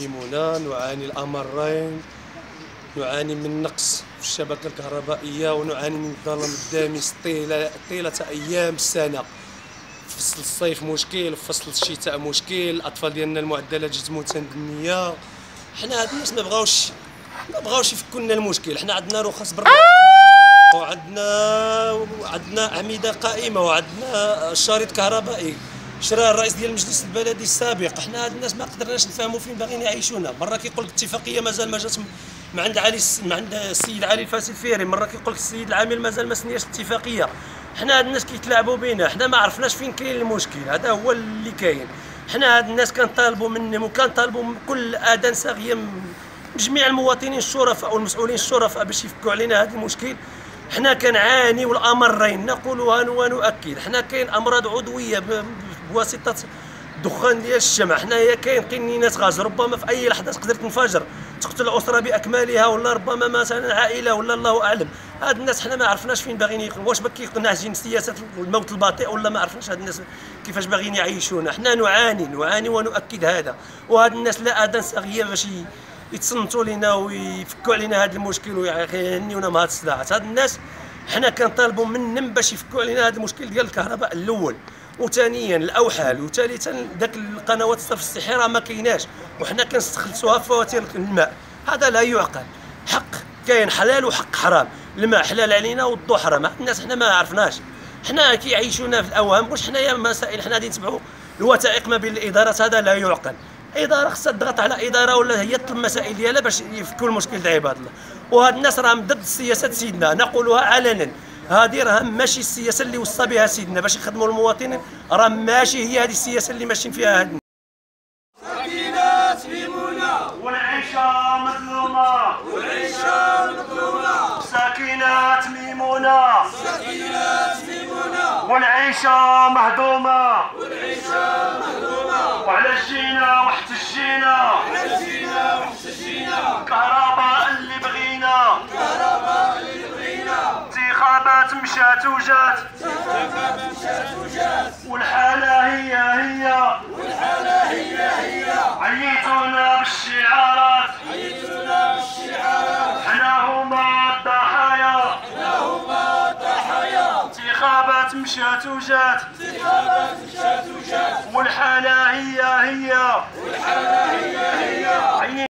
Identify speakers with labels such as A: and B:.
A: ميمونة نعاني الأمرين، نعاني من نقص في الشبكة الكهربائية ونعاني من الظلام الدامس طيلة أيام السنة. في فصل الصيف مشكل، في فصل الشتاء مشكل، الأطفال ديالنا المعدلات جات متدنية. حنا هاد الناس ما بغاوش يفكوا لنا المشكل. حنا عندنا رخص برا وعندنا أعمدة قائمة وعندنا شريط كهربائي شراه الرئيس ديال المجلس البلدي السابق. حنا هاد الناس ما قدرناش نفهموا فين باغيين يعيشونا. مره كيقول لك الاتفاقيه مازال ما جات من عند السيد علي الفاسي الفيري، مره كيقول لك السيد العامل مازال ما سنياش الاتفاقيه. حنا هاد الناس كيتلاعبوا بينا، حنا ما عرفناش فين كاين المشكل، هذا هو اللي كاين. حنا هاد الناس كنطالبوا منهم وكنطالبوا من كل اذان صاغيه من جميع المواطنين الشرفاء والمسؤولين الشرفاء باش يفكوا علينا هذا المشكل. حنا كنعاني والامرين نقولها ونؤكد. حنا كاين امراض عضويه بواسطه الدخان ديال الشمع، حنايا كاين قنينات غاز ربما في اي لحظه تقدر تنفجر تقتل الاسره باكملها، ولا ربما مثلا عائله ولا الله اعلم. هاد الناس حنا ما عرفناش فين باغيين واش كينهجين سياسه الموت البطيء ولا ما عرفناش هاد الناس كيفاش باغيين يعيشونا. حنا نعاني ونؤكد هذا. وهاد الناس لا اذان صاغيه باش يتصنتوا لنا ويفكوا علينا هذا المشكل ويهنيونا من هاد الصداعات. هاد الناس حنا كنطالبوا منهم باش يفكوا علينا هذا المشكل ديال الكهرباء الاول، وثانيا الاوحال، وثالثا داك القنوات الصرف الصحي راه ما كايناش وحنا كنستخلصوها في فواتير الماء. هذا لا يعقل. حق كاين حلال وحق حرام، الماء حلال علينا والضوء حرام. الناس حنا ما عرفناش، حنا كيعيشونا في الاوهام. واش حنايا مسائل حنا غادي نتبعوا الوثائق ما بين الادارات؟ هذا لا يعقل. اداره خصها تضغط على اداره ولا هي تطلب مسائل ديالها باش يفكوا المشكل ديال عباد الله. وهاد الناس راهم ضد سياسه سيدنا، نقولها علنا. هذه راه ماشي السياسه اللي وصى بها سيدنا باش يخدموا المواطنين، راه ماشي هي هذه السياسه اللي ماشيين فيها هاد.
B: سكينات ميمونه
A: والعيشه مظلومه،
B: والعيشه مظلومه.
A: سكينات ميمونه،
B: سكينات ميمونه.
A: والعيشه مهضومه،
B: والعيشه مهضومه.
A: وعلى جينا واحتجينا،
B: على جينا واحتجينا.
A: كهرباء اللي بغينا،
B: كهرباء اللي بغينا.
A: انتخابات مشات وجات،
B: انتخابات مشات وجات.
A: والحاله هي
B: والحاله هي.
A: عيطونا بالشعارات،
B: عيطونا بالشعارات.
A: حنا هما الضحايا،
B: حنا هما الضحايا.
A: انتخابات مشات وجات،
B: انتخابات مشات وجات.
A: والحاله هي
B: والحاله هي.